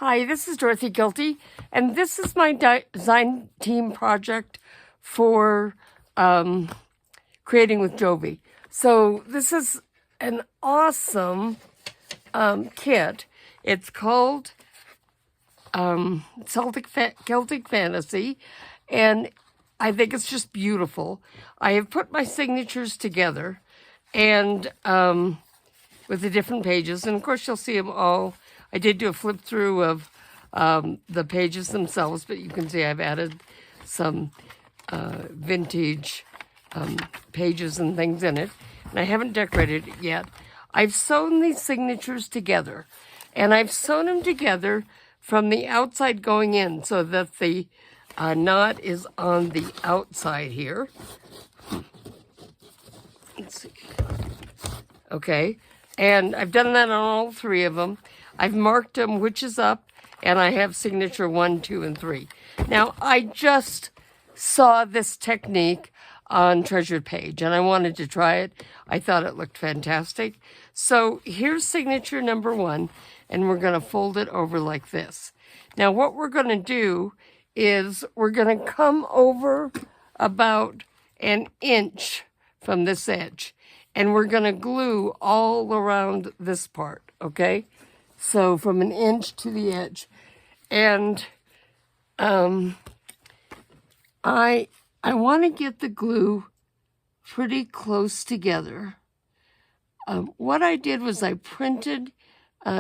Hi, this is Dorothy Guilty, and this is my design team project for Creating with Jovi. So this is an awesome kit. It's called Celtic Fantasy, and I think it's just beautiful. I have put my signatures together, and with the different pages, and of course you'll see them all. I did do a flip through of the pages themselves, but you can see I've added some vintage pages and things in it, and I haven't decorated it yet. I've sewn these signatures together, and I've sewn them together from the outside going in so that the knot is on the outside here. Let's see. Okay, and I've done that on all three of them. I've marked them which is up, and I have signature 1, 2, and 3. Now, I just saw this technique on Treasured Page, and I wanted to try it. I thought it looked fantastic. So here's signature number 1, and we're going to fold it over like this. Now, what we're going to do is we're going to come over about an inch from this edge, and we're going to glue all around this part, okay? So from an inch to the edge. And I want to get the glue pretty close together. What I did was I printed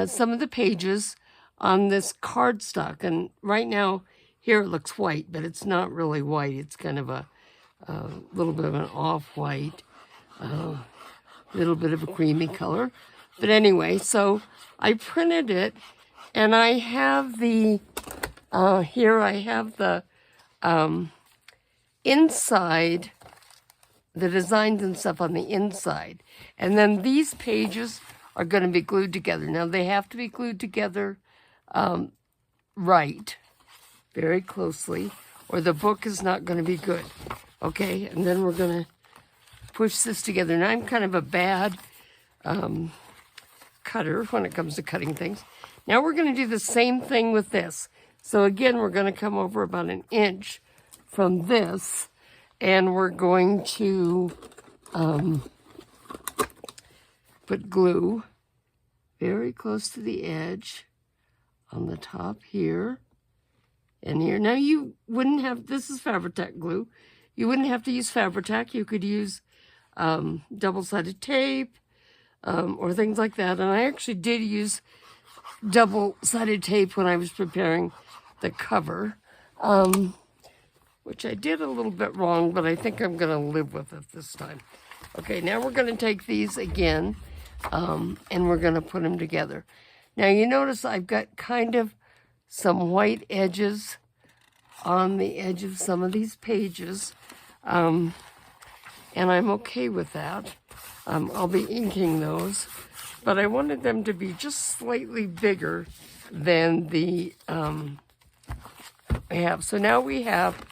some of the pages on this cardstock. And right now, here it looks white, but it's not really white. It's kind of a little bit of an off-white, little bit of a creamy color. But anyway, so I printed it, and I have the, here I have the inside, the designs and stuff on the inside. And then these pages are going to be glued together. Now, they have to be glued together right, very closely, or the book is not going to be good. Okay, and then we're going to push this together. Now, I'm kind of a bad cutter when it comes to cutting things. Now we're going to do the same thing with this. So again, we're going to come over about an inch from this, and we're going to put glue very close to the edge on the top here and here. Now you wouldn't have, this is Fabri-Tac glue. You wouldn't have to use Fabri-Tac. You could use double-sided tape, or things like that. And I actually did use double-sided tape when I was preparing the cover, which I did a little bit wrong, but I think I'm going to live with it this time. Okay, now we're going to take these again, and we're going to put them together. Now, you notice I've got kind of some white edges on the edge of some of these pages, and I'm okay with that. I'll be inking those, but I wanted them to be just slightly bigger than the I have. So now we have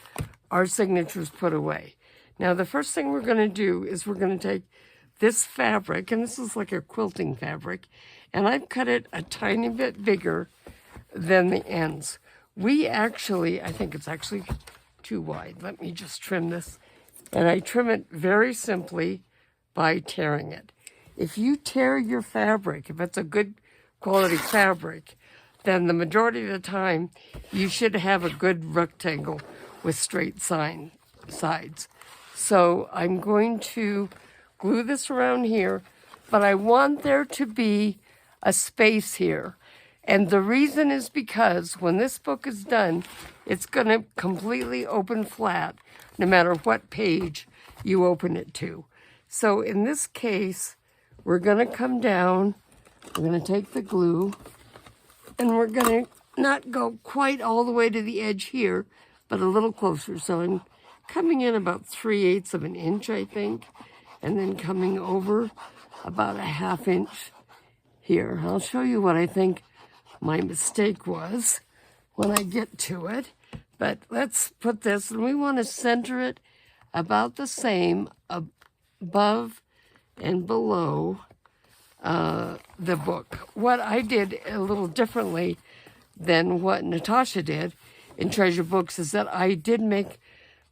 our signatures put away. Now the first thing we're going to do is we're going to take this fabric, and this is like a quilting fabric, and I've cut it a tiny bit bigger than the ends. I think it's actually too wide. Let me just trim this. And I trim it very simply by tearing it. If you tear your fabric, if it's a good quality fabric, then the majority of the time you should have a good rectangle with straight sides. So I'm going to glue this around here, but I want there to be a space here. And the reason is because when this book is done, it's going to completely open flat no matter what page you open it to. So in this case, we're going to come down, we're going to take the glue, and we're going to not go quite all the way to the edge here, but a little closer. So I'm coming in about 3/8 of an inch, I think, and then coming over about a 1/2 inch here. I'll show you what I think my mistake was when I get to it. But let's put this, and we want to center it about the same above and below the book. What I did a little differently than what Natasha did in Treasure Books is that I did make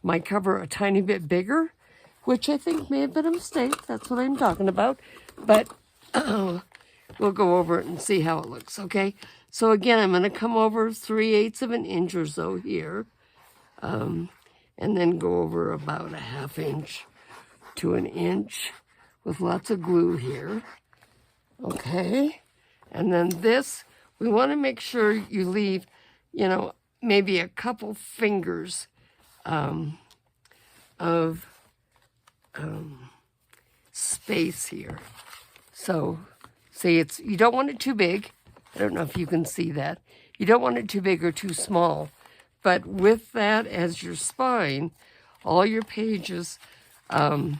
my cover a tiny bit bigger, which I think may have been a mistake. That's what I'm talking about. But we'll go over it and see how it looks, okay? So again, I'm going to come over 3/8 of an inch or so here, and then go over about a 1/2 inch to an inch with lots of glue here, okay? And then this, we want to make sure you leave, you know, maybe a couple fingers of space here. So, see, you don't want it too big. I don't know if you can see that. You don't want it too big or too small. But with that as your spine, all your pages fold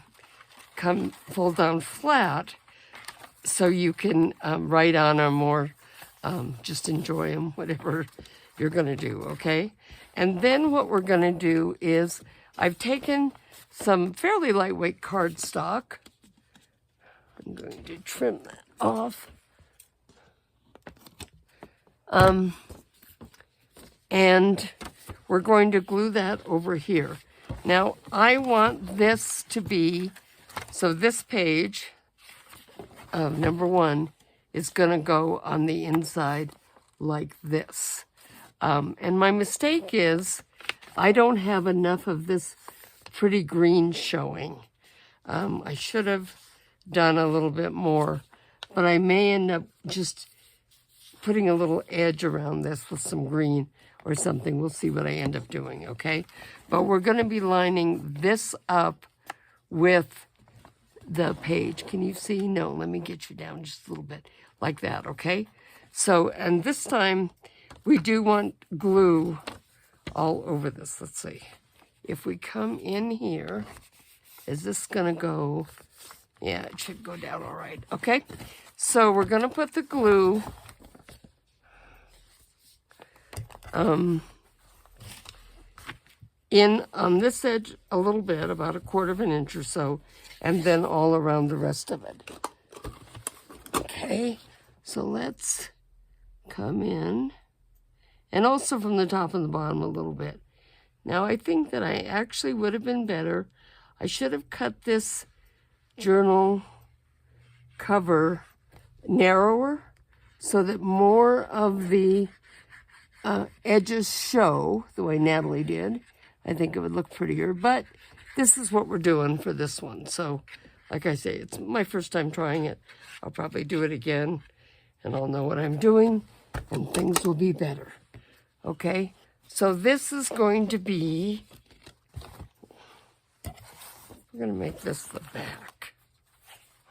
down flat so you can write on them or just enjoy them, whatever you're going to do, okay? And then what we're going to do is I've taken some fairly lightweight cardstock. I'm going to trim that off. And we're going to glue that over here. Now, I want this to be, so this page, number 1, is going to go on the inside like this. And my mistake is I don't have enough of this pretty green showing. I should have done a little bit more, but I may end up just putting a little edge around this with some green or something. We'll see what I end up doing, okay? But we're going to be lining this up with the page. Can you see? No, let me get you down just a little bit like that, okay? So, and this time we do want glue all over this. Let's see. If we come in here, is this going to go? Yeah, it should go down all right. Okay, so we're going to put the glue in on this edge a little bit, about 1/4 of an inch or so, and then all around the rest of it. Okay, so let's come in, and also from the top and the bottom a little bit. Now, I think that I actually would have been better. I should have cut this journal cover narrower so that more of the edges show the way Natalie did. I think it would look prettier, but this is what we're doing for this one. So, like I say, it's my first time trying it. I'll probably do it again, and I'll know what I'm doing, and things will be better. Okay? So this is going to be, we're going to make this the back.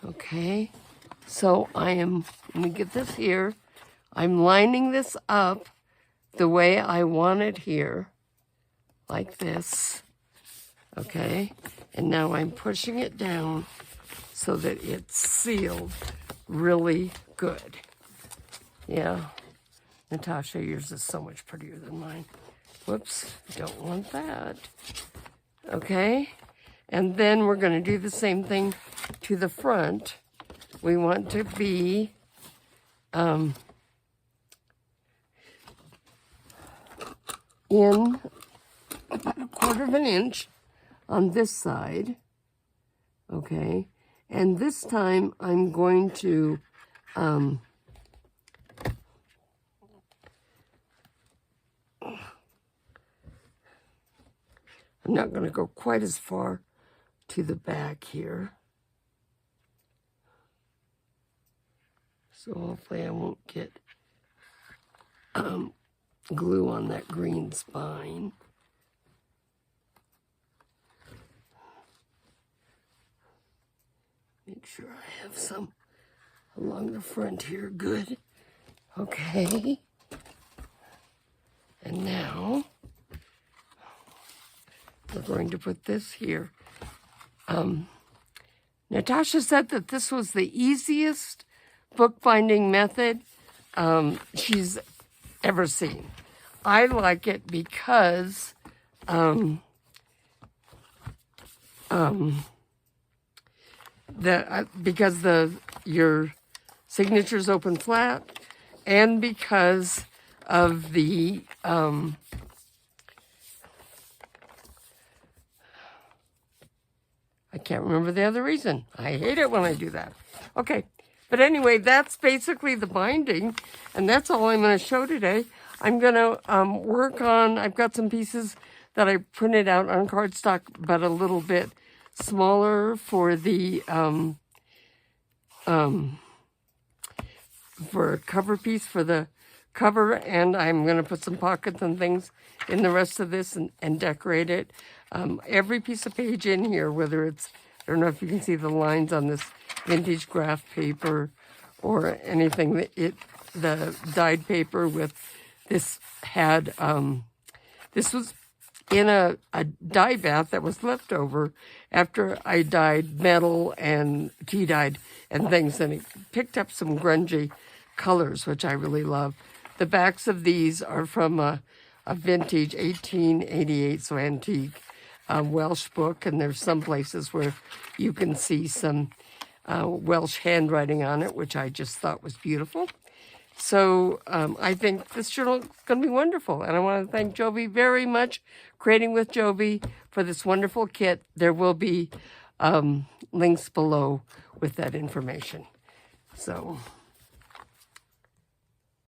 Okay? So let me get this here. I'm lining this up the way I want it here, like this. Okay? And now I'm pushing it down so that it's sealed really good. Yeah. Natasha, yours is so much prettier than mine. Whoops, don't want that. Okay? And then we're going to do the same thing to the front. We want to be in about 1/4 of an inch on this side. Okay? And this time I'm going to I'm not going to go quite as far to the back here. So hopefully I won't get glue on that green spine. Make sure I have some along the front here. Good. Okay. And now we're going to put this here. Natasha said that this was the easiest bookbinding method she's ever seen. I like it because your signatures open flat, and because of the I can't remember the other reason. I hate it when I do that. Okay, but anyway, that's basically the binding, and that's all I'm going to show today. I'm going to work on, I've got some pieces that I printed out on cardstock, but a little bit smaller for the, for a cover piece for the cover, and I'm going to put some pockets and things in the rest of this and decorate it. Every piece of page in here, whether it's, I don't know if you can see the lines on this vintage graph paper or anything, the dyed paper with this had, this was in a dye bath that was left over after I dyed metal and tea dyed and things, and it picked up some grungy colors, which I really love. The backs of these are from a vintage 1888, so antique, Welsh book, and there's some places where you can see some Welsh handwriting on it, which I just thought was beautiful. So I think this journal is going to be wonderful, and I want to thank Jovi very much, Creating with Jovi, for this wonderful kit. There will be links below with that information. So